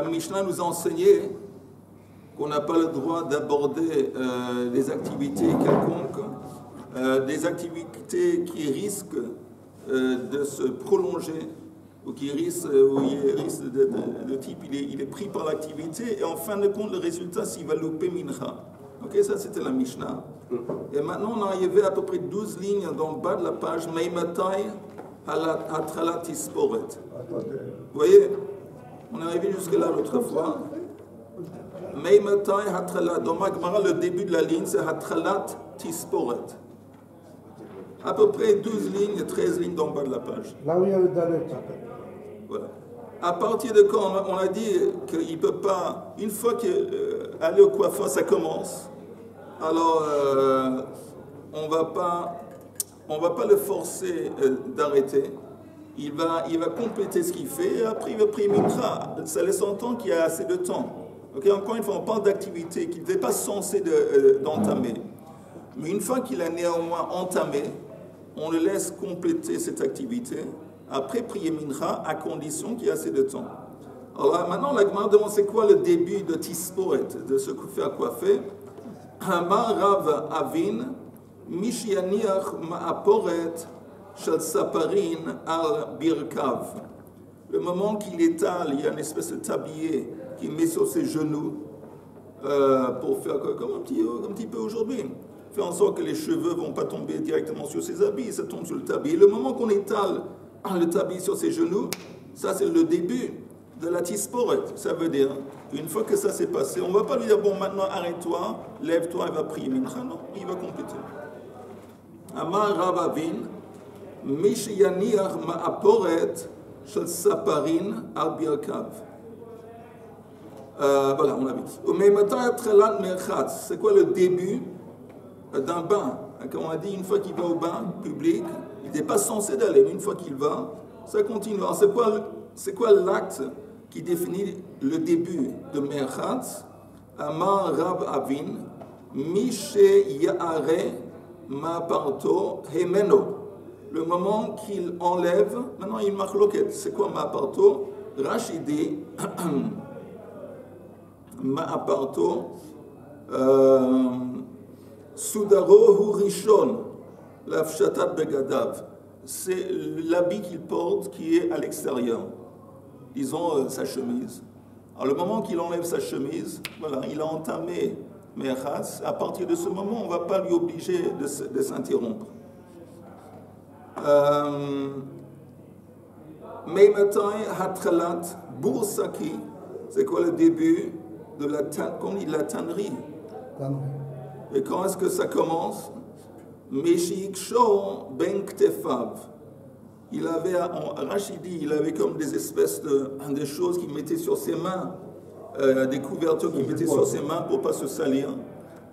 la Mishnah nous a enseigné qu'on n'a pas le droit d'aborder des activités quelconques, des activités qui risquent de se prolonger ou qui risquent, le type il est pris par l'activité et en fin de compte le résultat s'il va louper mincha. Ok, ça c'était la Mishnah. Et maintenant on est arrivé à peu près 12 lignes dans le bas de la page Meimatai Hatralat Tisporet. Vous voyez, on est arrivé jusque là l'autre fois. Meimatai Hatralat. Dans ma Gemara, le début de la ligne c'est Hatralat Tisporet. À peu près 12 lignes, 13 lignes dans le bas de la page. Là où il y a le dalet. Voilà. À partir de quand on a dit qu'il ne peut pas, une fois qu'aller au coiffeur ça commence, alors on ne va pas le forcer d'arrêter. Il va compléter ce qu'il fait et après il va prier mincha. Ça laisse entendre qu'il y a assez de temps. Okay? Encore une fois, on parle d'activité qu'il n'était pas censé d'entamer. Mais une fois qu'il a néanmoins entamé, on le laisse compléter cette activité. Après prier mincha, à condition qu'il y ait assez de temps. Alors là, maintenant, la Gemara demande c'est quoi le début de Tisporet, de se faire coiffer. Hamar Rav Avin, Mishianiach Ma'aporet Shal Saparin Al Birkav. Le moment qu'il étale, il y a une espèce de tablier qu'il met sur ses genoux pour faire comme un petit peu aujourd'hui. Faire en sorte que les cheveux ne vont pas tomber directement sur ses habits, ça tombe sur le tablier. Le moment qu'on étale le tablier sur ses genoux, ça c'est le début de la tisporet. Ça veut dire, une fois que ça s'est passé, on ne va pas lui dire, bon maintenant arrête-toi, lève-toi et va prier mincha. Non, il va compléter. Amar Rav Avin, Mishiyaniach Ma'aporet Shel Saparin Al Birkav. Voilà, on l'a vu. C'est quoi le début d'un bain? Comme on a dit, une fois qu'il va au bain public, il n'est pas censé d'aller, mais une fois qu'il va, ça continue. Alors c'est quoi l'acte qui définit le début de Merchatz? Amar Rav Avin, Mishe Ya'are Ma'aparto Hemeno. Le moment qu'il enlève, maintenant il marque loquette. C'est quoi Ma'aparto? Rachidi, Ma'aparto, Sudaro hu Rishon. L'afshatat begadav, c'est l'habit qu'il porte qui est à l'extérieur. Disons sa chemise. Alors le moment qu'il enlève sa chemise, voilà, il a entamé Merchatz. À partir de ce moment, on ne va pas lui obliger de s'interrompre. Meimatai Hatralat Boursaki, c'est quoi le début de la tannerie? Et quand est-ce que ça commence? Meshiksho ben ktefav. Il avait, Rachidi, il avait comme des espèces de choses qu'il mettait sur ses mains, des couvertures qu'il mettait sur ses mains pour ne pas se salir.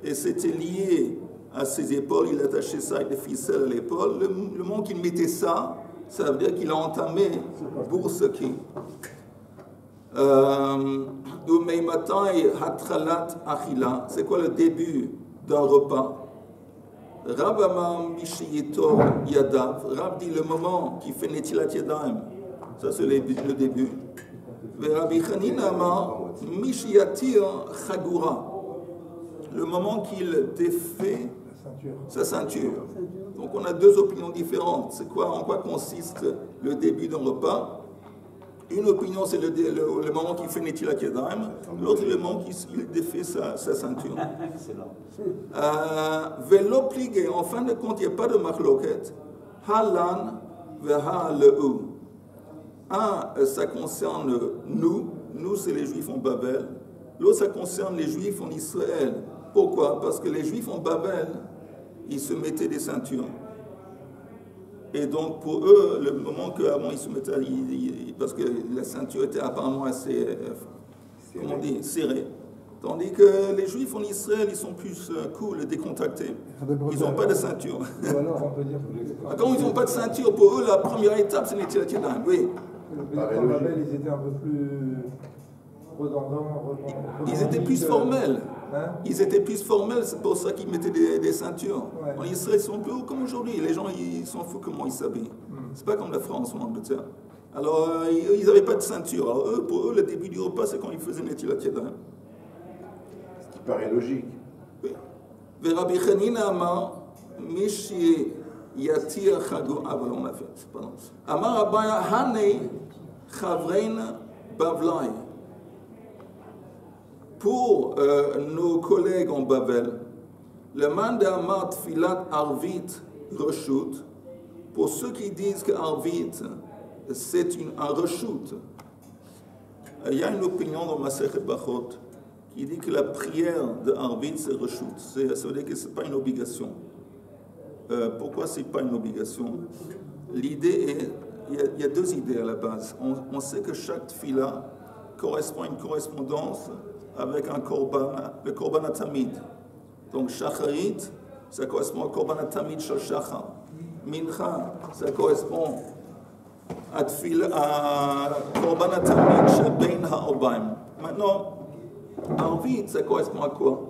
Et c'était lié à ses épaules, il attachait ça avec des ficelles à l'épaule. Le moment qu'il mettait ça, ça veut dire qu'il a entamé Boursaki. Umeimatai hatralat achila. C'est quoi le début d'un repas? Rav Amar Mishiyito Yadav. Rav dit le moment qui fait Netilat Yadayim. Ça c'est le début. Rabbi Chanina Amar Mishiyatir Chagura. Le moment qu'il défait sa ceinture. Donc on a deux opinions différentes. C'est quoi, en quoi consiste le début d'un repas? Une opinion, c'est le moment qu'il fait Netilat Yadayim. L'autre, le moment qu'il défait sa ceinture. Velo pligé, en fin de compte, il n'y a pas de marloquette. Halan veha le'u. Un, ça concerne nous. Nous, c'est les Juifs en Babel. L'autre, ça concerne les Juifs en Israël. Pourquoi? Parce que les Juifs en Babel, ils se mettaient des ceintures. Et donc pour eux, le moment qu'avant ils se mettaient, parce que la ceinture était apparemment assez, comment on dit, serrée. Tandis que les Juifs en Israël, ils sont plus cool, décontractés. Ils n'ont pas de ceinture. Quand ils n'ont pas de ceinture, pour eux, la première étape, c'est Netilat Yadayim. Oui. En Babel, ils étaient un peu plus redondants. Ils étaient plus formels. Hein? Ils étaient plus formels, c'est pour ça qu'ils mettaient des ceintures. Ouais. En Israël, ils sont un peu comme aujourd'hui. Les gens, ils s'en foutent comment ils s'habillent. C'est pas comme la France ou l'Angleterre. Alors, ils n'avaient pas de ceinture. Alors, pour eux, le début du repas, c'est quand ils faisaient Netilat Yadayim. Ce qui paraît logique. Oui. Rabbi Chanina Amar, Mishi Yatir Chago. Ah, voilà, on l'a fait. Pardon. Amar Abaya Hane Chavrein Bavlai. Pour nos collègues en Bavel, le mandat Amar Tfilat Arvit Reshut, pour ceux qui disent que Arvit, c'est un reshut. Il y a une opinion dans Masechet Bachot qui dit que la prière de Arvit, c'est reshut. Ça veut dire que ce n'est pas une obligation. Pourquoi ce n'est pas une obligation? L'idée est, il y a deux idées à la base. On sait que chaque tfila correspond à une correspondance avec un korban, le korban atamid. Donc shacharit, ça correspond au korban atamid shel shachar. Mincha, ça correspond à korban atamid shel bein ha'arbaim. Maintenant, Arvit, ça correspond à quoi?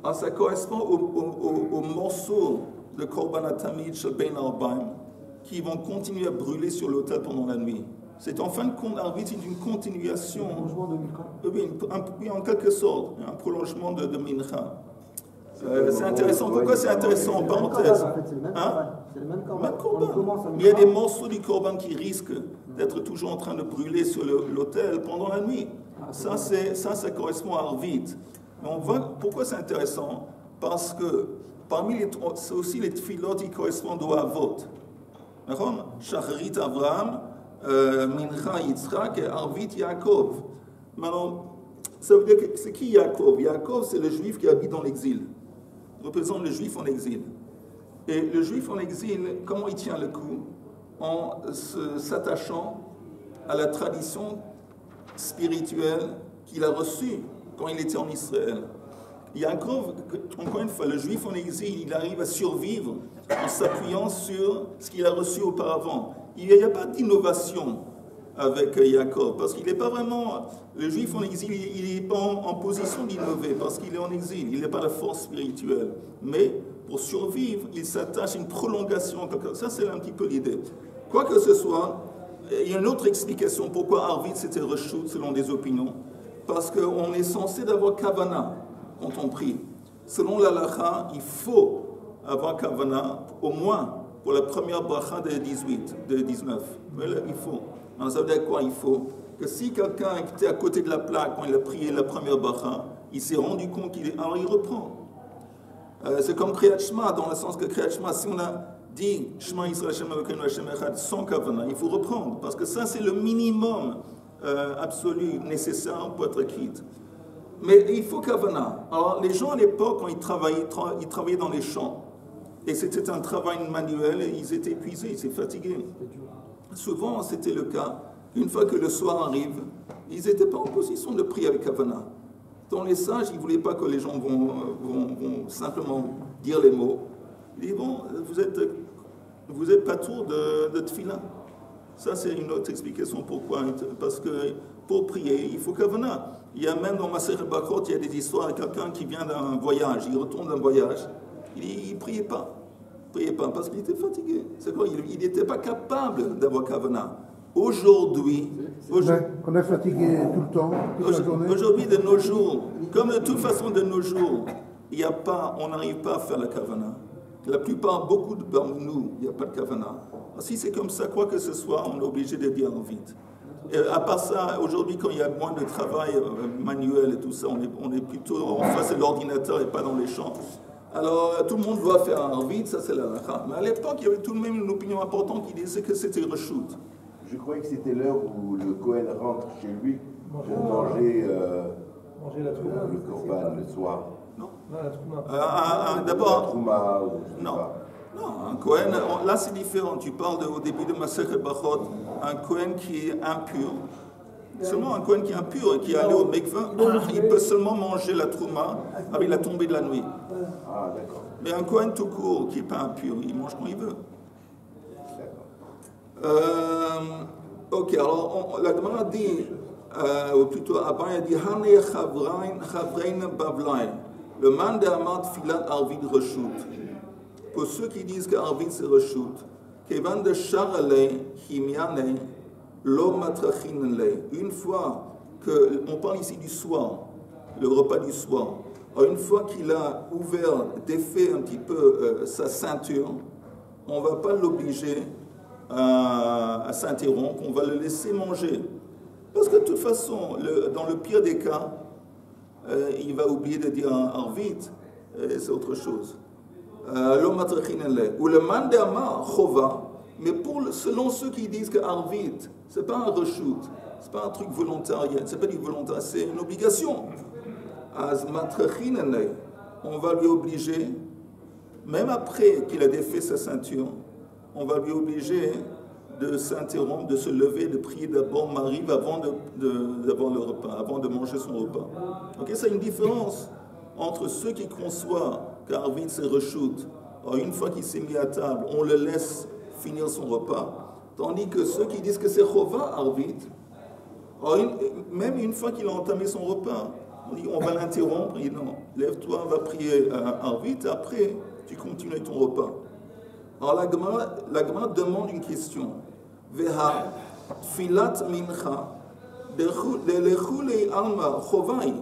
Alors, ça correspond au morceau de korban atamid shel bein ha'arbaim qui vont continuer à brûler sur l'autel pendant la nuit. C'est en fin de compte, Arvit, c'est une continuation. Oui, en quelque sorte, un prolongement de Mincha. C'est intéressant. Pourquoi c'est intéressant en parenthèse? C'est le même korban. Mais il y a des morceaux du korban qui risquent d'être toujours en train de brûler sur l'autel pendant la nuit. Ça correspond à Arvit. Mais on voit pourquoi c'est intéressant. Parce que parmi c'est aussi les tfilot qui correspondent au Avot. Shacharit Avraham, Mincha Yitzhak et Arvit Yaakov. Maintenant, ça veut dire que c'est qui Yaakov? Yaakov, c'est le juif qui habite dans l'exil. Il représente le juif en exil. Et le juif en exil, comment il tient le coup? En s'attachant à la tradition spirituelle qu'il a reçue quand il était en Israël. Yaakov, encore une fois, le juif en exil, il arrive à survivre en s'appuyant sur ce qu'il a reçu auparavant. Il n'y a pas d'innovation avec Yaakov, parce qu'il n'est pas vraiment... Le juif en exil, il n'est pas en position d'innover, parce qu'il est en exil, il n'a pas la force spirituelle. Mais pour survivre, il s'attache à une prolongation. Ça, c'est un petit peu l'idée. Quoi que ce soit, il y a une autre explication pourquoi Arvit c'était reshut selon des opinions. Parce qu'on est censé d'avoir kavana quand on prie. Selon l'halakha, il faut avoir kavana au moins pour la première bracha de 19. Voilà, il faut. Alors, ça veut dire quoi? Il faut que si quelqu'un était à côté de la plaque quand il a prié la première bracha, il s'est rendu compte qu'il est... Alors il reprend. C'est comme Kriyat Shema, dans le sens que Kriyat Shema, si on a dit Shema Yisrael Hashem Elokeinu Hashem Echad sans kavana, il faut reprendre, parce que ça c'est le minimum absolu nécessaire pour être quitte. Mais il faut kavana. Alors les gens à l'époque, quand ils travaillaient dans les champs, et c'était un travail manuel, et ils étaient épuisés, ils étaient fatigués. Souvent c'était le cas, une fois que le soir arrive, ils n'étaient pas en position de prier avec kavana. Dans les sages, ils ne voulaient pas que les gens vont simplement dire les mots. Ils disent, bon, vous êtes pas tour de tefila. Ça, c'est une autre explication pourquoi. Parce que pour prier, il faut kavana. Il y a même dans Masechet Bachot, il y a des histoires de quelqu'un qui vient d'un voyage, il retourne d'un voyage, il ne priait pas. Il ne priait pas parce qu'il était fatigué. C'est quoi? Il n'était pas capable d'avoir kavana. Aujourd'hui, on est fatigué tout le temps, toute la journée. Aujourd'hui, de nos jours, comme de toute façon de nos jours, on n'arrive pas à faire la kavana. La plupart, beaucoup de nous, il n'y a pas de kavana. Si c'est comme ça, quoi que ce soit, on est obligé de dire vite. Et à part ça, aujourd'hui, quand il y a moins de travail manuel et tout ça, on est plutôt en face de l'ordinateur et pas dans les champs. Alors, tout le monde doit faire un vide, ça c'est la halakha. Mais à l'époque, il y avait tout de même une opinion importante qui disait que c'était reshut. Je croyais que c'était l'heure où le Kohen rentre chez lui pour manger la trouma, le korban le soir. Non. La trouma. D'abord. La trouma, ou je sais Non. pas. Non, un Kohen, là c'est différent. Tu parles au début de Masechet Bachot, un Kohen qui est impur. Seulement un Kohen qui est impur et qui est allé au mikveh, il peut seulement manger la trouma avec la tombée de la nuit. Ah, d'accord. Mais un Kohen tout court qui n'est pas impur, il mange quand il veut. Ok, alors la demande dit, ou plutôt Abba dit Hane Chavrein Bavlai, le man de Amad Filat Arvid Reshut. Pour ceux qui disent que Arvid c'est Reshut, Kevan de Charale Himiane Une fois on parle ici du soir, le repas du soir. Alors, une fois qu'il a ouvert, défait un petit peu sa ceinture, on ne va pas l'obliger à s'interrompre, on va le laisser manger. Parce que de toute façon, dans le pire des cas, il va oublier de dire arvit, c'est autre chose. Ou le mandama chova, mais selon ceux qui disent que arvit, ce n'est pas un reshoot, ce n'est pas un truc volontaire, ce n'est pas du volontaire, c'est une obligation. On va lui obliger, même après qu'il a défait sa ceinture, on va lui obliger de s'interrompre, de se lever, de prier d'abord Mariv avant d'avoir le repas, avant de manger son repas. Ok, c'est une différence entre ceux qui conçoivent qu'Arvit c'est reshoot. Alors une fois qu'il s'est mis à table, on le laisse finir son repas, tandis que ceux qui disent que c'est Chova Arvit, même une fois qu'il a entamé son repas, on dit on va l'interrompre, il dit non, lève-toi, on va prier Arvit, après tu continues avec ton repas. Alors la Gemara demande une question. Veha filat mincha de alma chovai.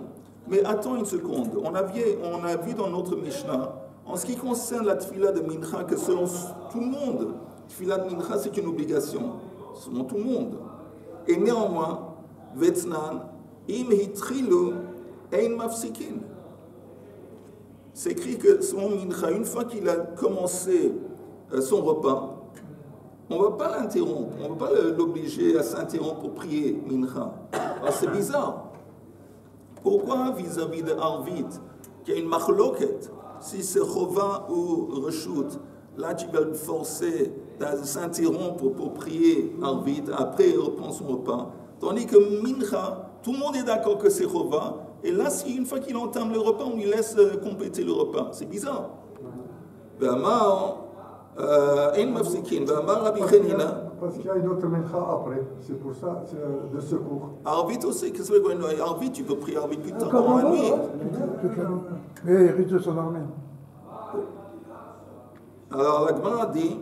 Mais attends une seconde. On a vu dans notre Mishnah, en ce qui concerne la tfila de mincha, que selon tout le monde, tfila de mincha c'est une obligation, selon tout le monde. Et néanmoins, vetnan im hitrilu ein mafsikin. C'est écrit que selon mincha, une fois qu'il a commencé son repas, on ne va pas l'interrompre, on ne va pas l'obliger à s'interrompre pour prier mincha. Alors c'est bizarre. Pourquoi vis-à-vis de Arvit, qu'il y a une machloket, si c'est chova ou reshut, là tu vas le forcer à s'interrompre pour prier Arvit, après il reprend son repas. Tandis que mincha, tout le monde est d'accord que c'est chova, et là, si une fois qu'il entame le repas, on lui laisse compléter le repas. C'est bizarre. Parce qu'il y a une autre mincha après, c'est pour ça, c'est de secours. Arvit aussi, qu'est-ce que c'est que Arvit, tu peux prier Arvit plus tard dans la nuit. Mais il risque de s'endormir. Alors la Gemara dit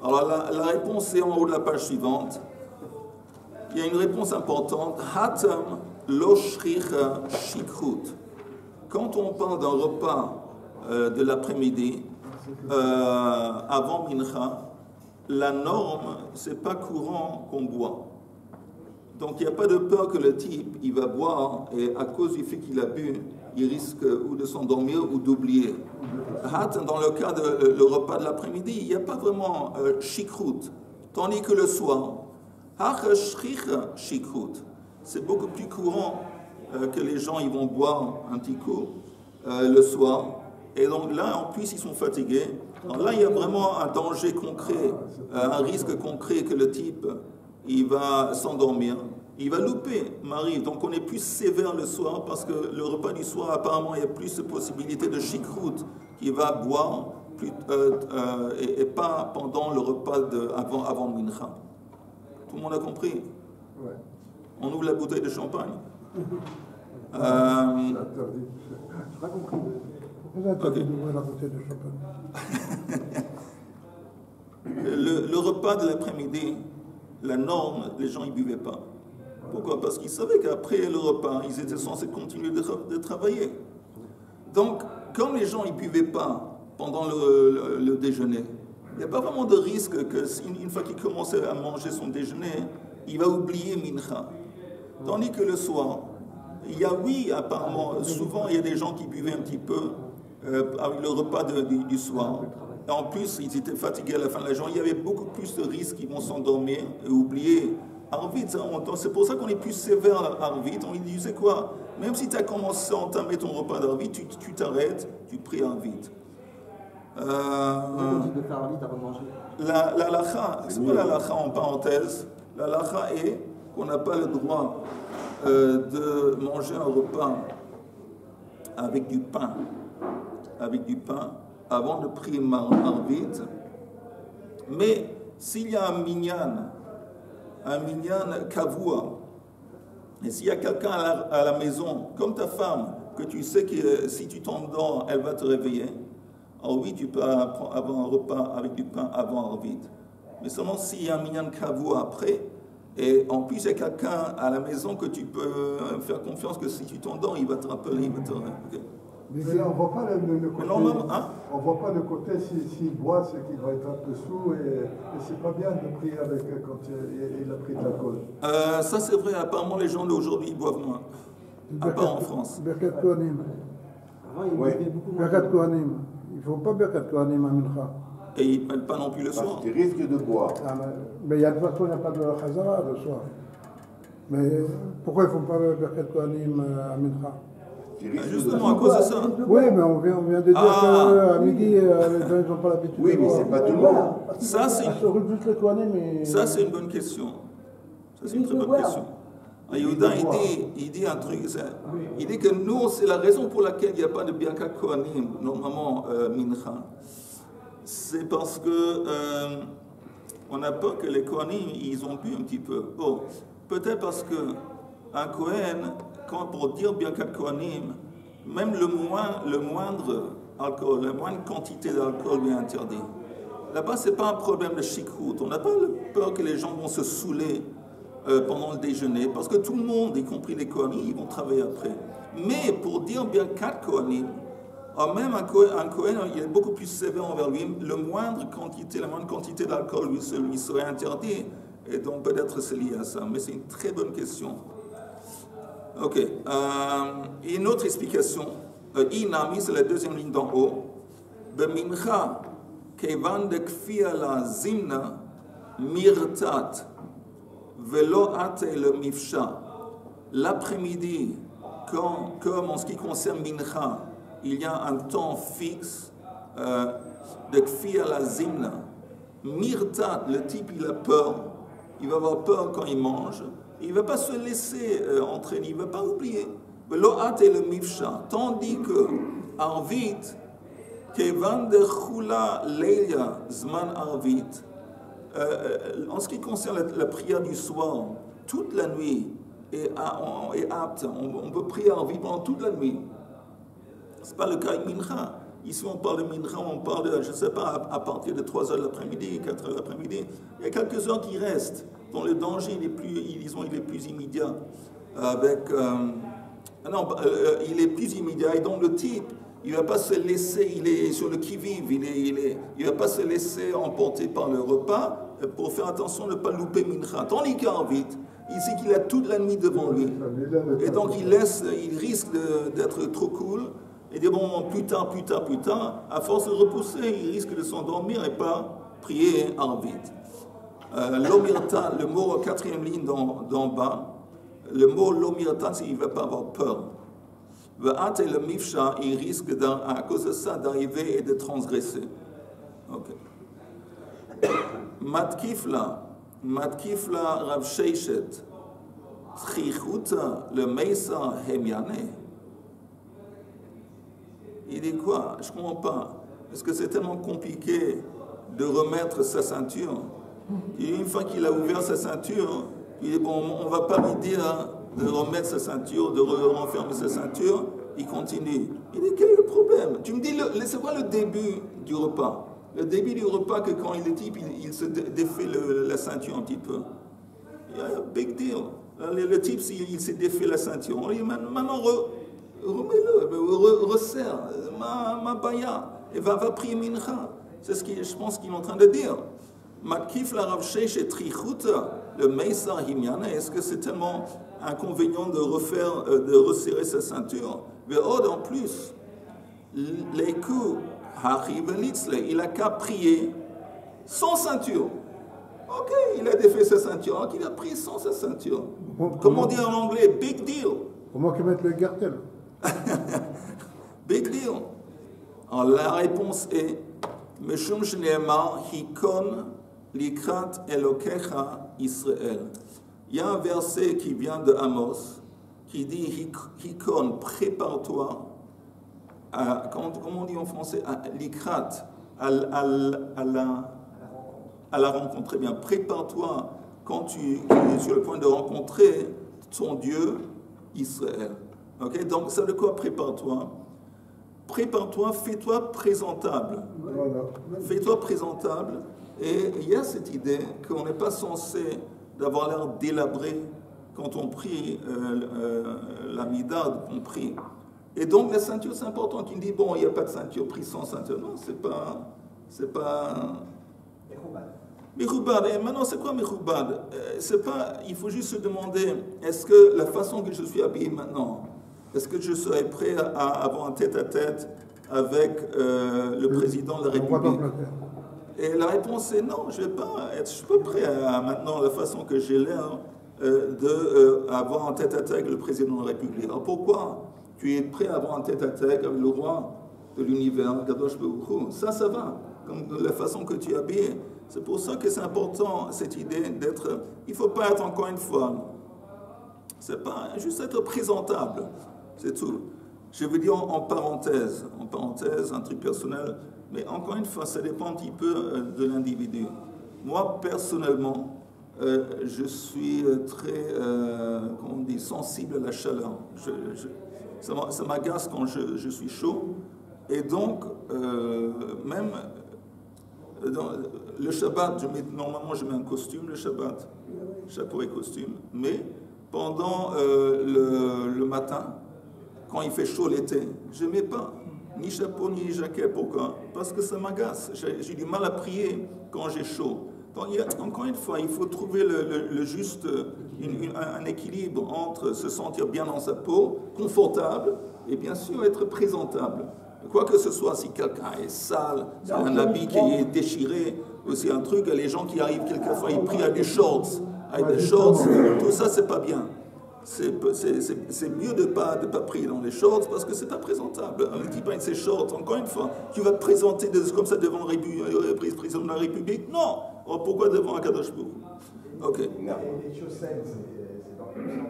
alors la réponse est en haut de la page suivante. Il y a une réponse importante. Hatam lo shricha shikhut. Quand on parle d'un repas de l'après-midi, avant Mincha, la norme, c'est pas courant qu'on boit. Donc il n'y a pas de peur que le type, il va boire et à cause du fait qu'il a bu, il risque ou de s'endormir ou d'oublier. Dans le cas du repas de l'après-midi, il n'y a pas vraiment shikhut. Tandis que le soir, c'est beaucoup plus courant que les gens ils vont boire un petit coup le soir. Et donc là, en plus, ils sont fatigués. Alors là, il y a vraiment un danger concret, un risque concret que le type, il va s'endormir. Il va louper Marie. Donc on est plus sévère le soir parce que le repas du soir, apparemment, il y a plus de possibilités de shikhut qu'il va boire et pas pendant le repas avant Mincha. Tout le monde a compris? Ouais. On ouvre la bouteille de champagne. C'est interdit. J'ai pas compris. Vous avez d'ouvrir la bouteille de champagne. Le repas de l'après-midi, la norme, les gens ne buvaient pas. Pourquoi? Parce qu'ils savaient qu'après le repas, ils étaient censés continuer de travailler. Donc, comme les gens ne buvaient pas pendant le déjeuner, il n'y a pas vraiment de risque qu'une fois qu'il commençait à manger son déjeuner, il va oublier Mincha. Tandis que le soir, il y a, oui, apparemment, souvent il y a des gens qui buvaient un petit peu avec le repas du soir. Et en plus, ils étaient fatigués à la fin de la journée. Il y avait beaucoup plus de risques qu'ils vont s'endormir et oublier Arvit. C'est pour ça qu'on est plus sévère à Arvit. On lui dit, tu sais quoi, même si tu as commencé à entamer ton repas d'Arvit, tu t'arrêtes, tu pries Arvit. De faire Arvit avant de manger. La lacha, c'est pas la lacha en parenthèse. La lacha est qu'on n'a pas le droit de manger un repas avec du pain. Avant de prier Arvit. Mais s'il y a un minyan kavua, et s'il y a quelqu'un à la maison, comme ta femme, que tu sais que si tu t'endors, elle va te réveiller, alors oui, tu peux avoir un repas avec du pain avant Arvit. Mais seulement s'il y a un minyan kavou après, et en plus il y a quelqu'un à la maison que tu peux faire confiance que si tu t'endors, il va te rappeler, il va te... Okay. Mais là, on ne voit pas le côté. Hein? On voit pas le côté s'il boit, c'est qu'il va être un peu sous et c'est pas bien de prier avec quand il a pris de l'alcool. Ça c'est vrai, apparemment les gens d'aujourd'hui ils boivent moins. À part en France. Birkat Kohanim. Oui. Birkat Kohanim. Il ne faut pas Birkat Kohanim à Mincha. Et ils ne prennent pas non plus le soir. Parce qu'ils risquent de boire. Ah, mais il y a de toute façon, il n'y a pas de Chazara le soir. Mais pourquoi ils ne font pas Birkat Kohanim à Mincha? Justement à cause de ça. Oui, mais on vient de dire qu'à midi, les gens n'ont pas l'habitude. Oui, mais c'est pas tout le monde. Ça, c'est une bonne question. Ça, c'est une très bonne question. Yehuda, il dit un truc. Il dit que nous, c'est la raison pour laquelle il n'y a pas de Birkat Kohanim, normalement, Mincha. C'est parce que on a peur que les Kohanim, ils ont bu un petit peu. Bon, peut-être parce qu'un Kohen, pour dire Birkat Kohanim, même le moindre alcool, la moindre quantité d'alcool lui est interdit. Là-bas, ce n'est pas un problème de shikhout. On n'a pas peur que les gens vont se saouler pendant le déjeuner, parce que tout le monde, y compris les Kohanim, ils vont travailler après. Mais pour dire Birkat Kohanim, même un Kohen, il est beaucoup plus sévère envers lui. La moindre quantité d'alcool lui serait interdit, et donc peut-être c'est lié à ça. Mais c'est une très bonne question. Ok. Une autre explication. Inami, c'est la deuxième ligne d'en haut. Bemincha, kevan de kfia la zimna, mirtat, velo ate le mifsha. L'après-midi, comme en ce qui concerne Mincha, il y a un temps fixe de kfia la zimna. Mirtat, le type il a peur, il va avoir peur quand il mange. Il ne va pas se laisser entraîner, il ne va pas oublier. Veloat et le mifsha. Tandis que Arvit, kevan de chula leila zman Arvit, en ce qui concerne la prière du soir, toute la nuit est apte. On peut prier Arvit pendant toute la nuit. Ce n'est pas le cas avec Mincha. Ici, on parle de Mincha, on parle de, je ne sais pas, à partir de 3h de l'après-midi, 4h de l'après-midi. Il y a quelques heures qui restent, dont le danger il est plus immédiat. Il est plus immédiat, et donc le type, il ne va pas se laisser, il est sur le qui-vive, il ne va pas se laisser emporter par le repas pour faire attention de ne pas louper Mincha. Tandis qu'Arvit, il sait qu'il a toute la nuit devant lui. Et donc il risque d'être trop cool. Et dire bon, plus tard, à force de repousser, il risque de s'endormir et pas prier Arvit. L'omirta, le mot quatrième ligne d'en bas, le mot l'omirta, c'est qu'il ne va pas avoir peur. Ve'at et le mifsha, il risque à cause de ça d'arriver et de transgresser. Ok. Matkifla Rav Sheishet, Tchichuta, le Meisa Hemyane. Il dit quoi? Je ne comprends pas. Est-ce que c'est tellement compliqué de remettre sa ceinture? Une fois qu'il a ouvert sa ceinture, il dit bon, on ne va pas lui dire de remettre sa ceinture, de renfermer sa ceinture. Il continue. Il dit quel est le problème? Tu me dis, c'est quoi le début du repas? Le début du repas, que quand il est type, il se défait la ceinture un petit peu. Il y a un big deal. Le type, il s'est défait la ceinture. On lui dit maintenant, remets-le, resserre, ma baya, et va prier Mincha. C'est ce que je pense qu'il est en train de dire. Matkif la Rav Sheish et Trichut, le Meisa Himyana, est-ce que c'est tellement inconvénient de resserrer sa ceinture? Mais en plus, les coups, il a qu'à prier sans ceinture. Ok, il a défait sa ceinture, donc il a prié sans sa ceinture. Comment dire en anglais? Big deal. Comment qu'ils mettent le gartel? Big deal. Alors la réponse est Meshum Shneemar Hikon Likrat Elokecha Israël. Il y a un verset qui vient de Amos qui dit Hikon, prépare-toi. Comment on dit en français? Likrat, à la rencontrer bien. Prépare-toi quand tu es sur le point de rencontrer ton Dieu Israël. Okay? Donc, ça veut dire quoi, prépare-toi? prépare-toi, fais-toi présentable. Voilà. Fais-toi présentable. Et il y a cette idée qu'on n'est pas censé d'avoir l'air délabré quand on prie la mida, on prie. Et donc la ceinture, c'est important. Qui me dit, bon, il n'y a pas de ceinture, prie sans ceinture. Non, c'est pas... Mechoubad. Et maintenant, c'est quoi Mechoubad? C'est pas... Il faut juste se demander, est-ce que la façon que je suis habillé maintenant, est-ce que je serai prêt à avoir un tête-à-tête avec le président de la République? Et la réponse est non, je ne suis pas prêt à maintenant, la façon que j'ai l'air d'avoir un tête-à-tête avec le président de la République. Alors pourquoi tu es prêt à avoir un tête-à-tête avec le roi de l'univers, Kadosh Baruch Hu? Ça va, comme de la façon que tu es habillé. C'est pour ça que c'est important, cette idée d'être... Il ne faut pas être, encore une fois, c'est pas juste être présentable, c'est tout. Je veux dire en parenthèse, un truc personnel, mais encore une fois, ça dépend un petit peu de l'individu. Moi, personnellement, je suis très, comment on dit, sensible à la chaleur. Ça m'agace quand je suis chaud. Et donc, même dans le Shabbat, normalement je mets un costume le Shabbat, chapeau et costume, mais pendant le matin, quand il fait chaud l'été, je ne mets pas ni chapeau ni jaquette. Pourquoi? Parce que ça m'agace. J'ai du mal à prier quand j'ai chaud. Donc, encore une fois, il faut trouver le juste, un équilibre entre se sentir bien dans sa peau, confortable, et bien sûr être présentable. Quoi que ce soit, si quelqu'un est sale, si un habit qui est déchiré, ou c'est un truc, les gens qui arrivent quelquefois, ils prient avec des shorts, tout ça, c'est pas bien. C'est mieux de pas prier dans les shorts parce que c'est pas présentable. Un petit pain de ces shorts, encore une fois, tu vas te présenter comme ça devant le président de la République? Non. Alors pourquoi devant un Kadosh Baruch Hu? Ok. Les chaussettes, c'est dans le sens.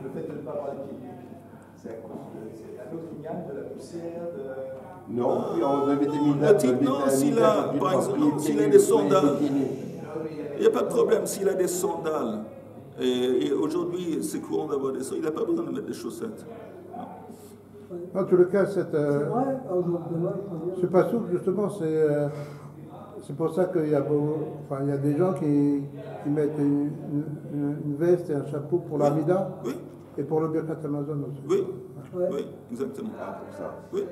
Le fait de ne pas avoir les pieds nus, c'est un autre signal de la poussière, de... Non, on devait terminer. Non, par exemple, s'il a des sandales, il n'y a pas de problème. S'il a des sandales, et aujourd'hui c'est courant d'avoir des sandales, il n'a pas besoin de mettre des chaussettes. En tout cas, c'est pas souple, justement, c'est pour ça qu'il y a des gens qui mettent une veste et un chapeau pour la Mida, oui. Et pour le Birkat Amazon aussi. Oui, oui, exactement. Pour ça. Oui.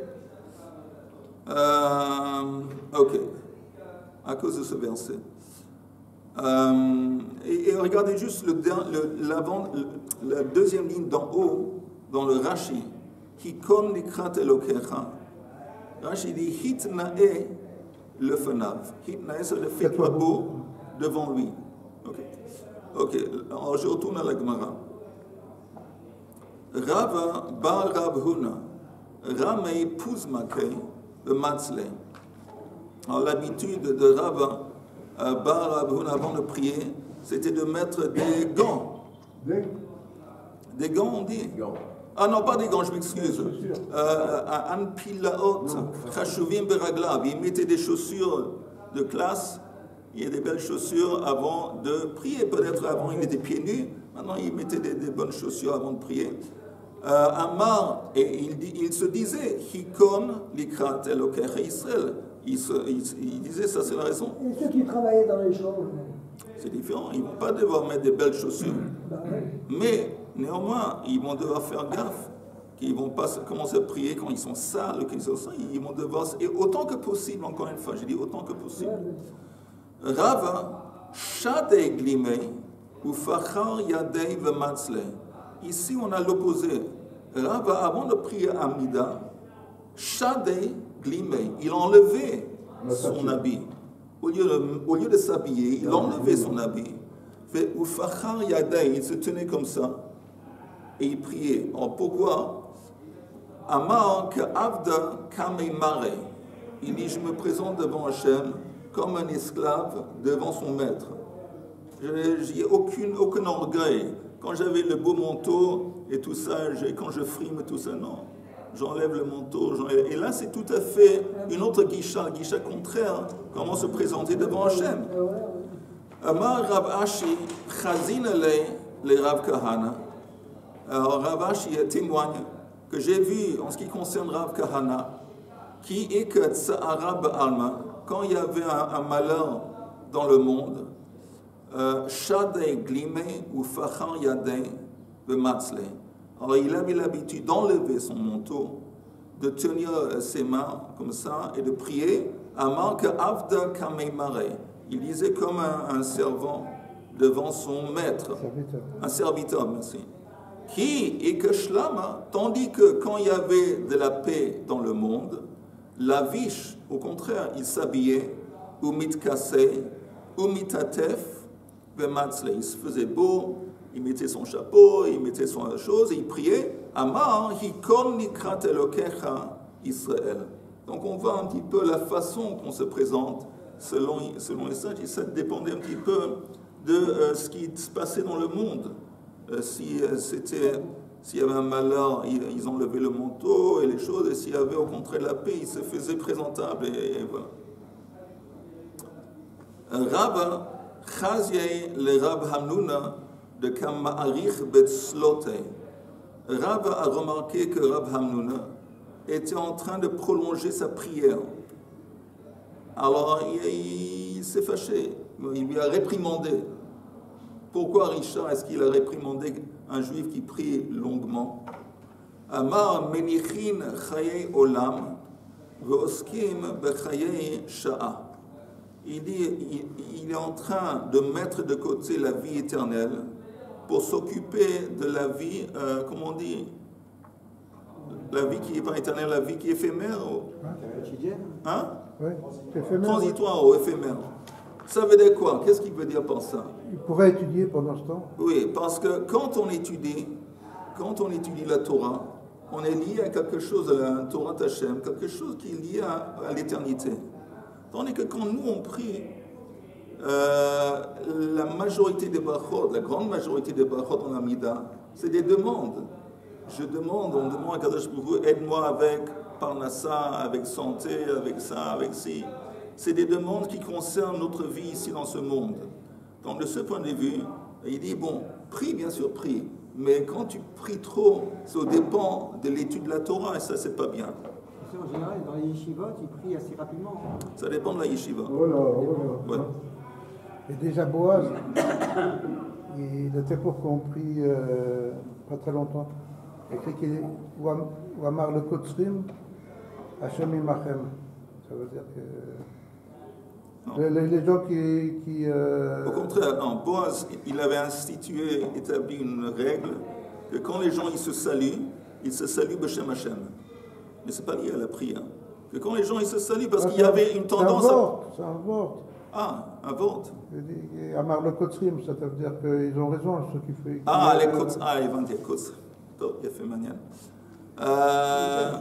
Ok. À cause de ce verset. Et regardez juste la deuxième ligne d'en haut, dans le Rashi. Hikon likrat elokecha. Rashi dit hitnae le fenav. Hitnae, c'est le fais-toi beau devant lui. Ok. Alors je retourne à la Gemara. Rava bar Rav Huna, Ramei Puzmakei, le Matzle. Alors l'habitude de Rava bar Rav Huna avant de prier, c'était de mettre des gants. Des gants, on dit? Ah non, pas des gants, je m'excuse. An pilaot, chashuvim beraglav. Il mettait des chaussures de classe, il y a des belles chaussures avant de prier. Peut-être avant il était pieds nus, maintenant il mettait des bonnes chaussures avant de prier. Amar, et il se disait, Hikon likrat elokecha Israël. Il disait, ça c'est la raison. Et ceux qui travaillaient dans les champs? C'est différent, ils ne vont pas devoir mettre des belles chaussures. Mais néanmoins, ils vont devoir faire gaffe, qu'ils ne vont pas commencer à prier quand ils sont sales, ils vont devoir, et autant que possible, encore une fois, j'ai dit autant que possible. Rava, shadei glimei, ou fachar yadei vematzle. Ici, on a l'opposé. Rava, avant de prier à Mida, shadei glimei, il enlevait son habit. Au lieu de s'habiller, il enlevait son habit. Ou fachar yadei, il se tenait comme ça. Et il priait. Alors pourquoi? Amar que Avda Kamei Mare. Il dit, je me présente devant Hachem comme un esclave devant son maître. Je n'ai aucun orgueil. Quand j'avais le beau manteau et tout ça, quand je frime tout ça, non. J'enlève le manteau. Et là, c'est tout à fait une autre guicha contraire. Comment se présenter devant Hachem. Amar Rav Ashi Chazin le Rav Kahana. Alors Rav Ashi témoigne que j'ai vu, en ce qui concerne Rav Kahana, qui est que Tsa'ara Ba'alma, quand il y avait un malheur dans le monde, Shadei Glime ou Fachan Yadei Bematzle. Alors il avait l'habitude d'enlever son manteau, de tenir ses mains comme ça et de prier. Amar que Avda Kameimare. Il disait comme un servant devant son maître. Un serviteur, merci. Qui et que Shlama, tandis que quand il y avait de la paix dans le monde, la viche, au contraire, il s'habillait, ou mitkasei, ou mitatef, bematzle. Il se faisait beau, il mettait son chapeau, il mettait son chose, et il priait. Amar, hikol nikrat elokecha Israël. Donc on voit un petit peu la façon qu'on se présente selon les sages, et ça dépendait un petit peu de ce qui se passait dans le monde. S'il y avait un malheur, ils enlevaient le manteau et les choses, et s'il y avait au contraire la paix, ils se faisaient présentables, et voilà. Rav Chazieh le Rav Hamnuna de Kama'arich Betzlote. Rav a remarqué que Rav Hamnuna était en train de prolonger sa prière. Alors il s'est fâché, il lui a réprimandé. Pourquoi Richard est-ce qu'il a réprimandé un juif qui prie longuement? Amar menichin chaye olam ve'oskim bechaye sha'a. Il dit, il est en train de mettre de côté la vie éternelle pour s'occuper de la vie, comment on dit, la vie qui n'est pas éternelle, la vie qui est éphémère. Hein? Oui, éphémère. Transitoire ou éphémère. Ça veut dire quoi? Qu'est-ce qu'il veut dire par ça? Il pourrait étudier pendant ce temps. Oui, parce que quand on étudie la Torah, on est lié à quelque chose, à la Torah Hashem, quelque chose qui est lié à l'éternité. Tandis que quand nous on prie, la majorité des brachot, la grande majorité des brachot en Amida, c'est des demandes. On demande à Kadosh Baruch Hu, aide-moi avec Parnassa, avec santé, avec ça, avec ci. C'est des demandes qui concernent notre vie ici dans ce monde. Donc de ce point de vue, il dit, bon, prie, bien sûr, prie. Mais quand tu pries trop, ça dépend de l'étude de la Torah, et ça, c'est pas bien. En général, dans les yeshivot, ils prient assez rapidement. Ça dépend de la yeshiva. Ouais. Et déjà, Boaz, il était pour qu'on prie pas très longtemps. Il écrit qu'il est Ouamar le Kotzrim, Hashem Imachem. Ça veut dire que les gens qui Au contraire, non, Boaz, il avait établi une règle que quand les gens ils se saluent B'Shem Hashem. Mais ce n'est pas lié à la prière. Que quand les gens ils se saluent, parce qu'il y avait une tendance C'est un vort. Ah, un vort. Amar le Kotzrim, ça veut dire qu'ils ont raison, ceux qui font. Les Kotzrim. Ils vont dire Kotzrim. Il a fait manière.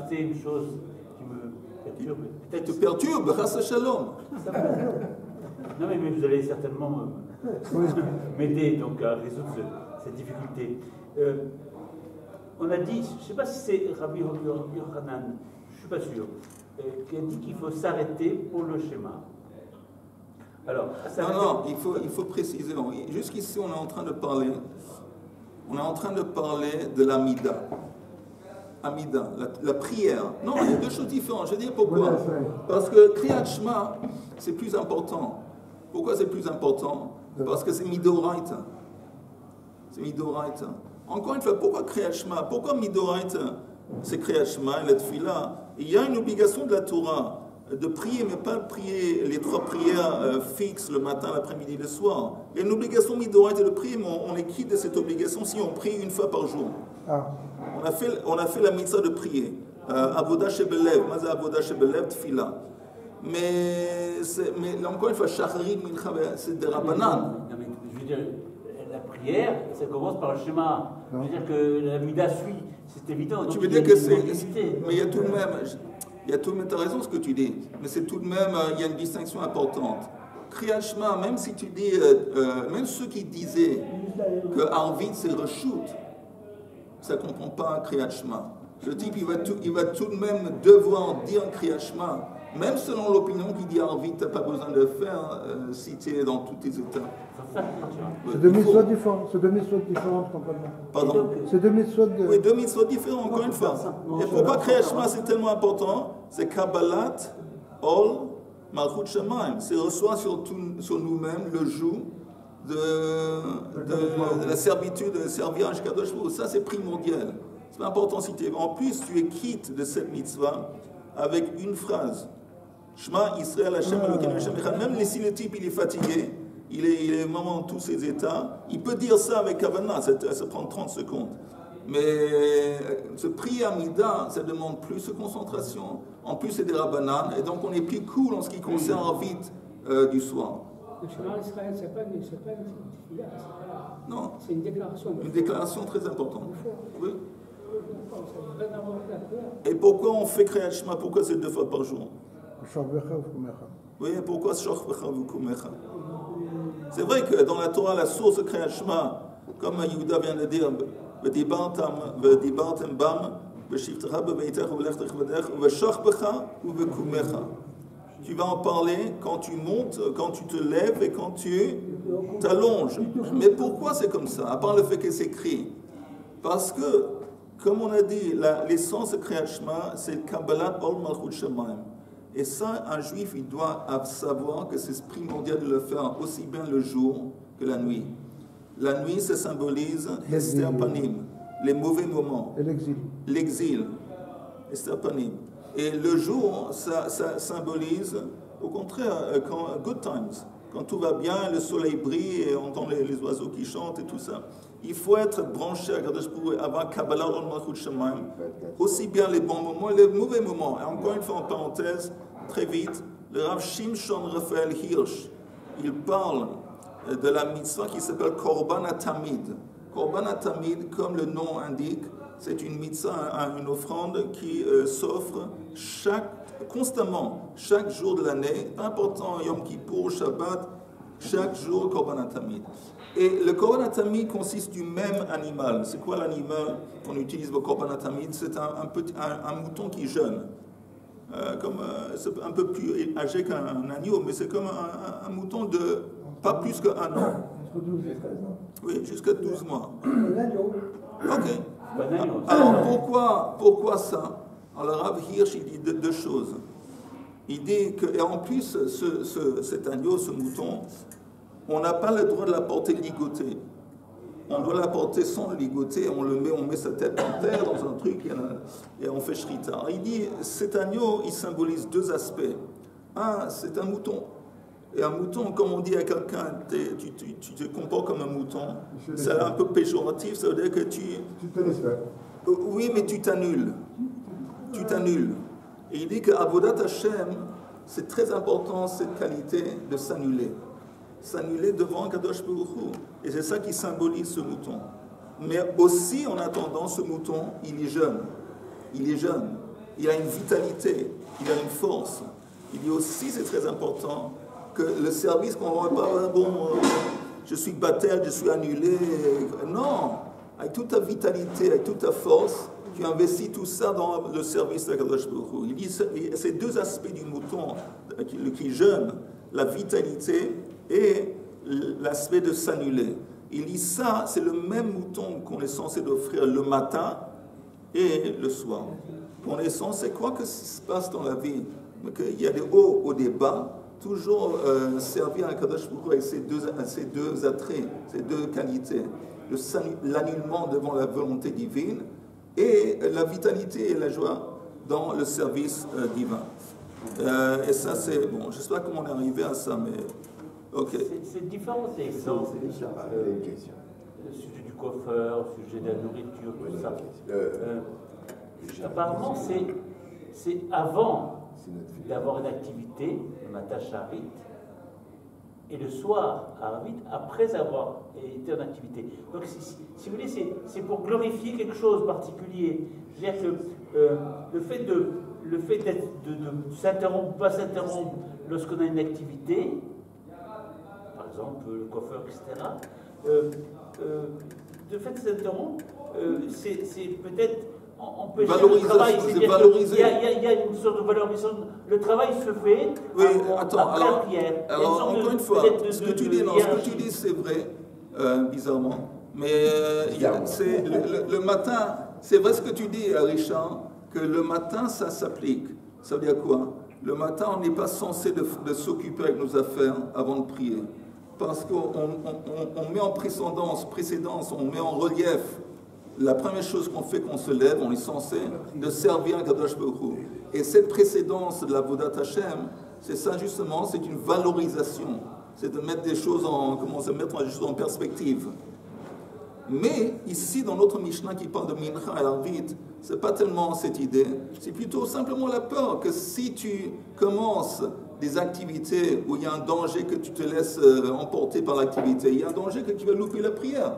C'est une chose qui me perturbe. Qui te perturbe, Chas Shalom. Non, mais vous allez certainement m'aider donc à résoudre cette difficulté. On a dit, je ne sais pas si c'est Rabbi Yochanan, je ne suis pas sûr, qui a dit qu'il faut s'arrêter pour le schéma. Alors, non, il faut préciser. Jusqu'ici, on est en train de parler de l'Amida. Amida, la prière. Non, il y a deux choses différentes. Je vais dire pourquoi. Parce que Kriyat Shema, c'est plus important. Pourquoi c'est plus important? Parce que c'est Midoraita. C'est Midoraita. Encore une fois, pourquoi Kriyat Shema? Pourquoi Midoraita? C'est Kriyat Shema et la Tfila. Il y a une obligation de la Torah de prier, mais pas de prier les trois prières fixes le matin, l'après-midi, le soir. Il y a une obligation Midoraita de prier, mais on est quitte de cette obligation si on prie une fois par jour. On a fait la mitzvah de prier. Avodah Shebelev, Maza Avodah Shebelev, Tfila. Mais encore une fois, Shacharit, Mincha, c'est des Rabbanan. Je veux dire, la prière, ça commence par le schéma. Je veux dire que la mida suit, c'est évident. Tu veux dire que c'est. Mais il y a tout de même, tu as raison ce que tu dis, mais c'est tout de même, il y a une distinction importante. Kriyat Shema, même si tu dis, même ceux qui disaient que Arvit c'est Reshut, ça ne comprend pas Kriyat Shema. Le type, il va tout de même devoir dire Kriyat Shema Même selon l'opinion qui dit Arvit, tu n'as pas besoin de le faire si tu es dans tous tes états. C'est deux mitzvot différentes. C'est deux mitzvot différentes complètement. Pardon? C'est deux mitzvot de... Oui, deux mitzvot différents, encore une fois. Et pourquoi Kriyat Shema c'est tellement important? C'est Kabbalat Ol Malchut Shemaim. C'est reçoit sur nous-mêmes le joug de la servitude, de servir à Kadosh Baruch Hu. Ça, c'est primordial. C'est important si tu es. En plus, tu es quitte de cette mitzvah avec une phrase. Shema Israël Hashem Elokeinu Hashem Echad. Même si le type il est fatigué, il est vraiment dans tous ses états, il peut dire ça avec Kavanah, ça prend 30 secondes. Mais ce prier Amida, ça demande plus de concentration. En plus, c'est des Rabbanan, et donc on est plus cool en ce qui concerne Arvit du soir. Le Shema Israël, c'est pas une tefila, Non. C'est une déclaration. Une déclaration très importante. Oui. Et pourquoi on fait Kriyat Shema? Pourquoi c'est 2 fois par jour? Oui, pourquoi c'est vrai que dans la Torah, la source de Kriyat Shema, comme Yehuda vient de dire, tu vas en parler quand tu montes, quand tu te lèves et quand tu t'allonges. Mais pourquoi c'est comme ça? À part le fait que c'est écrit. Parce que, comme on a dit, l'essence de Kriyat Shema, c'est le Kabbalat Ol Malchut Shemaim. Et ça, un juif, il doit savoir que c'est primordial de le faire aussi bien le jour que la nuit. La nuit, ça symbolise Esther Panim, les mauvais moments. Et l'exil. L'exil, Esther Panim. Et le jour, ça symbolise, au contraire, good times. Quand tout va bien, le soleil brille et on entend les oiseaux qui chantent et tout ça. Il faut être branché à Kadosh Baruch Hu avant Kabbalah Ol Malchut Shemaim. Aussi bien les bons moments et les mauvais moments. Et encore une fois, en parenthèse, très vite, le Rav Shimshon Raphaël Hirsch, il parle de la mitzvah qui s'appelle Korban HaTamid. Korban HaTamid, comme le nom indique, c'est une mitzvah, une offrande qui s'offre constamment, chaque jour de l'année, pas important, Yom Kippour, Shabbat, chaque jour Korban HaTamid. Et le Korban HaTamid consiste du même animal. C'est quoi l'animal qu'on utilise pour Korban HaTamid? C'est un mouton qui jeûne. C'est un peu plus âgé qu'un agneau, mais c'est comme un mouton de pas plus qu'un an. Entre 12 et 13 ans. Oui, jusqu'à 12 mois. Un agneau. Ok. Alors pourquoi ça? Alors Rav Hirsch, il dit deux choses. Il dit que, et en plus, cet agneau, ce mouton, on n'a pas le droit de la porter ligotée. On doit la porter sans le ligoter, on met sa tête en terre dans un truc et on fait shrita. Il dit, cet agneau, il symbolise 2 aspects. Un, c'est un mouton. Et un mouton, comme on dit à quelqu'un, tu te comportes comme un mouton, c'est un peu péjoratif, ça veut dire que tu te laisses faire. Oui, mais tu t'annules. Tu t'annules. Et il dit qu'Avodat Hashem, c'est très important cette qualité de s'annuler. S'annuler devant Kadosh Baruch Hu. Et c'est ça qui symbolise ce mouton. Mais aussi, en attendant, ce mouton, il est jeune. Il est jeune. Il a une vitalité. Il a une force. Il dit aussi, c'est très important, que le service qu'on ne va pas, je suis battel, je suis annulé. Non. Avec toute ta vitalité, avec toute ta force, tu investis tout ça dans le service de Kadosh Baruch Hu. Il dit ces 2 aspects du mouton, qui est jeune, la vitalité et l'aspect de s'annuler. Il dit ça, c'est le même mouton qu'on est censé offrir le matin et le soir. On est censé, quoi que ce qui se passe dans la vie, qu'il y a des hauts ou des bas, toujours servir à Kadosh Baruch Hu avec ces deux attraits, ces 2 qualités. L'annulement devant la volonté divine et la vitalité et la joie dans le service divin. Et ça, c'est bon. Je ne sais pas comment on est arrivé à ça, mais ok. C'est différent, c'est exemple. Le sujet du coiffeur, le sujet de la nourriture, tout ça. Apparemment, c'est avant d'avoir une activité, le matin charit, et le soir à Arvit, après avoir été en activité. Donc, si vous voulez, c'est pour glorifier quelque chose de particulier. C'est-à-dire que le fait de s'interrompre ou pas s'interrompre lorsqu'on a une activité, par exemple le coiffeur, etc., le fait de s'interrompre, c'est peut-être empêcher le travail. Il y a une sorte de valorisation. Le travail se fait après la prière. Alors encore une fois, ce que tu dis, c'est vrai, bizarrement. Mais c'est le matin, c'est vrai ce que tu dis, Richard, que le matin, ça s'applique. Ça veut dire quoi? Le matin, on n'est pas censé de s'occuper avec nos affaires avant de prier. Parce qu'on met en précédence, on met en relief la première chose qu'on fait quand on se lève, on est censé de servir un Kadosh Baruch Hu. Et cette précédence de la Vodat Hashem, c'est ça justement, c'est une valorisation. C'est de mettre des choses en perspective. Mais ici, dans notre Mishnah qui parle de Mincha et Arvit, c'est pas tellement cette idée, c'est plutôt simplement la peur que si tu commences des activités où il y a un danger que tu te laisses emporter par l'activité, il y a un danger que tu vas louper la prière.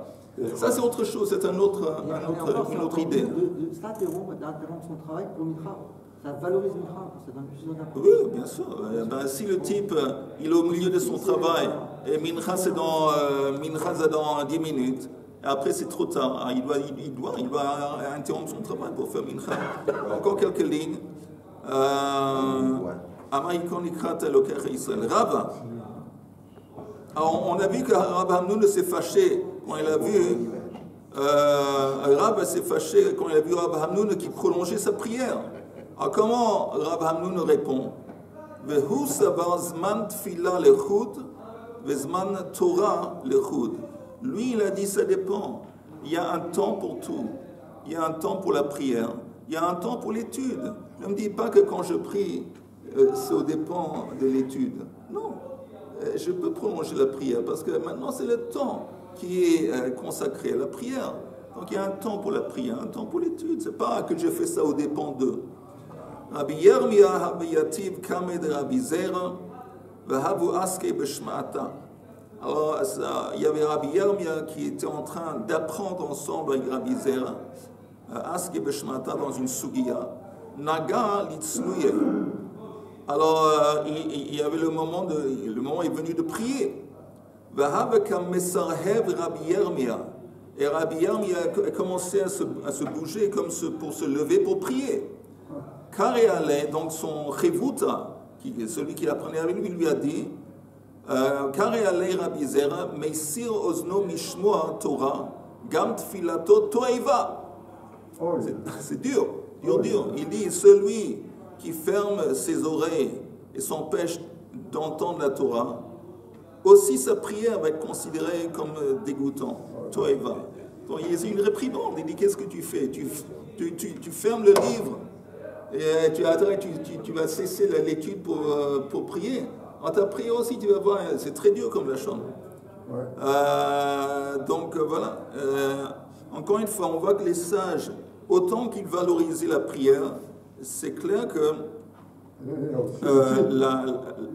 Ça, c'est autre chose, c'est une autre idée. Ça interrompt son travail pour Mincha. Ça valorise Mincha, ça donne plus d'importance. Oui, bien sûr. Si le type, il est au milieu de son travail, et Mincha, c'est dans 10 minutes, et après, c'est trop tard. Il doit interrompre son travail pour faire Mincha. Encore quelques lignes. Rava. Alors, on a vu que Rav Hamnoun s'est fâché quand il a vu Rav s'est fâché quand il a vu Rav Hamnoun qui prolongeait sa prière. Alors comment Rav Hamnoun répond? Vehu savar zman tfila lechud vezman Torah lechud. Lui, il a dit ça dépend. Il y a un temps pour tout. Il y a un temps pour la prière. Il y a un temps pour l'étude. Ne me dis pas que quand je prie, ça dépend de l'étude. Non. Je peux prolonger la prière parce que maintenant c'est le temps qui est consacré à la prière. Donc il y a un temps pour la prière, un temps pour l'étude. C'est pas que je fais ça au dépend d'eux. Rabbi Yirmiyah habiyativ kamed Rabbi Zera v'havu aske b'shma'ata. Alors il y avait Rabbi Yirmiyah qui était en train d'apprendre ensemble avec Rabbi Zera aske b'shma'ata dans une sugiya. Naga litznuye. Alors, il y avait le moment est venu de prier. Et Rabbi Yirmiyah a commencé à se bouger comme pour se lever pour prier. Kareale, donc son Chevuta, celui qui apprenait avec lui a dit Kareale Rabbi Zera, Meisir Ozno Mishmoa Torah, Gam Tfilato Toeva. C'est dur. Il dit celui qui ferme ses oreilles et s'empêche d'entendre la Torah, aussi sa prière va être considérée comme dégoûtant. Toeva. Donc il y a une réprimande. Il dit qu'est-ce que tu fais? Tu fermes le livre et tu vas cesser l'étude pour prier. En ta prière aussi, tu vas voir, c'est très dur comme la chambre. Ouais. Donc voilà. Encore une fois, on voit que les sages, autant qu'ils valorisaient la prière, c'est clair que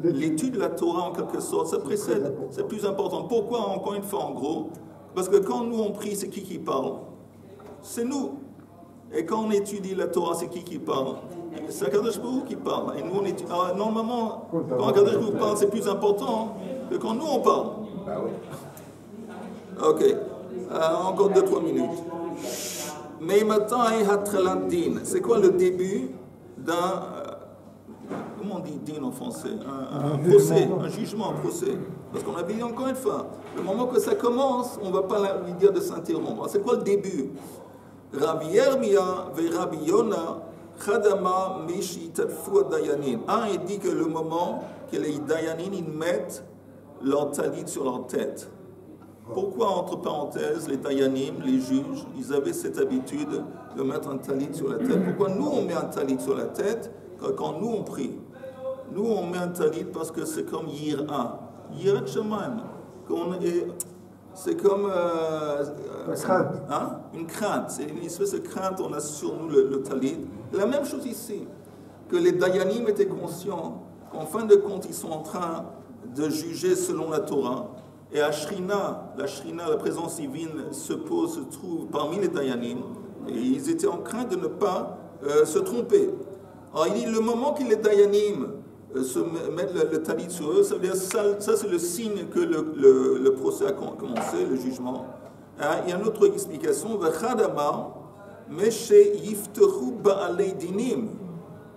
l'étude de la Torah, en quelque sorte, ça précède, c'est plus important. Pourquoi, encore une fois, en gros? Parce que quand nous on prie, c'est qui parle? C'est nous. Et quand on étudie la Torah, c'est qui parle? C'est Akadosh Baruch Hu qui parle. Et nous, on étudie. Alors, normalement, quand Akadosh Baruch Hu parle, c'est plus important que quand nous on parle. Ok. Encore 2-3 minutes. Mais maintenant, c'est quoi le début d'un... Comment on dit din en français? Un procès, un jugement, un procès. Parce qu'on a dit encore une fois, le moment que ça commence, on ne va pas lui dire de s'interrompre. C'est quoi le début? Rabbi Yirmiyah ve Rabbi Yona chadama mishi tatfu dayanin. Il dit que le moment que les dayanin ils mettent leur talit sur leur tête. Pourquoi, entre parenthèses, les dayanim, les juges, ils avaient cette habitude de mettre un talit sur la tête? Pourquoi nous on met un talit sur la tête quand nous on prie? Nous on met un talit parce que c'est comme yir'a. Yirat Shamayim. C'est comme une crainte. C'est une espèce de crainte, on a sur nous le talit. La même chose ici, que les dayanim étaient conscients qu'en fin de compte, ils sont en train de juger selon la Torah. Et la Shrina, la présence divine, se trouve parmi les dayanim. Et ils étaient en crainte de ne pas se tromper. Alors il dit, le moment que les dayanim se mettent le talit sur eux, ça veut dire ça c'est le signe que le procès a commencé, le jugement. Il y a une autre explication, Vechadama, Mais chez Yifteru Ba'alei Dinim,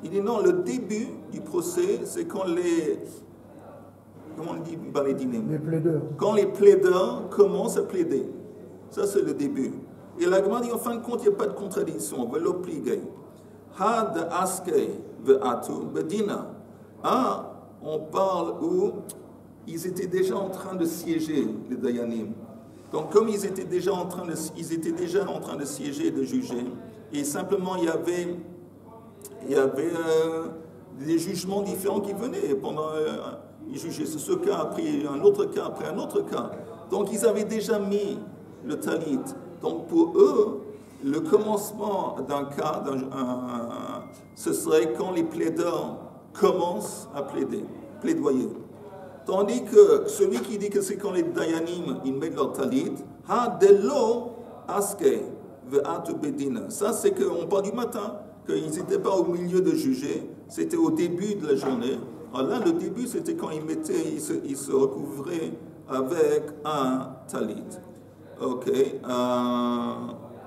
il dit non, le début du procès, c'est quand les... Comment on dit Ba'alei Dinim? Les plaideurs. Quand les plaideurs commencent à plaider. Ça, c'est le début. Et la Gemara dit, en fin de compte, il n'y a pas de contradiction. Velopligay. Had askei ve'atu bedina. Ah, on parle où ils étaient déjà en train de siéger, les Dayanim. Donc, comme ils étaient déjà en train de siéger et de juger, et simplement il y avait des jugements différents qui venaient pendant. Ils jugeaient ce cas après un autre cas, après un autre cas. Donc, ils avaient déjà mis le talit. Donc, pour eux, le commencement d'un cas, ce serait quand les plaideurs commencent à plaidoyer. Tandis que celui qui dit que c'est quand les dayanim, ils mettent leur talit, ha delo aske ve'atu bedina. Ça, c'est qu'on parle du matin, qu'ils n'étaient pas au milieu de juger, c'était au début de la journée. Alors là, le début, c'était quand ils se recouvraient avec un talit. Ok.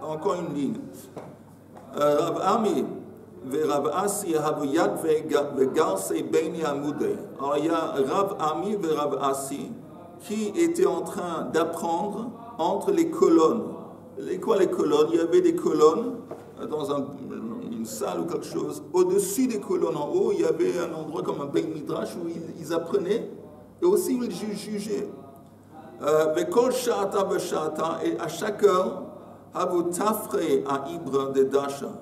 Encore une ligne. Rav Ami Rav Asi havu yad vegarse beini amudei. Alors il y a Rav Ami et Rav Asi qui étaient en train d'apprendre entre les colonnes. Quoi les colonnes? Il y avait des colonnes dans une salle ou quelque chose. Au-dessus des colonnes en haut, il y avait un endroit comme un Beit Midrash où ils apprenaient et aussi où ils jugeaient. Vekol sha'ata v'sha'ata, et à chaque heure, havu tafre à Ibra de Dasha.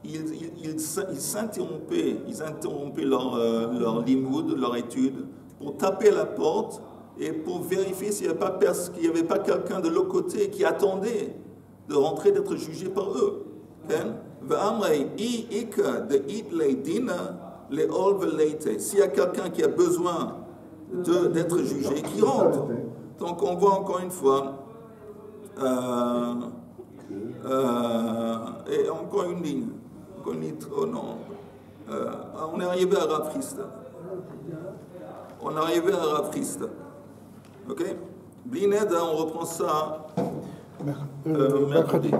Ils interrompaient leur limoud, leur étude, pour taper à la porte et pour vérifier s'il n'y avait pas quelqu'un de l'autre côté qui attendait de rentrer, d'être jugé par eux. S'il y a quelqu'un qui a besoin d'être jugé, qui rentre. Donc on voit encore une fois, et encore une ligne. Oh non. On est arrivé à Rav Chisda. Ok? Blineda, on reprend ça mercredi.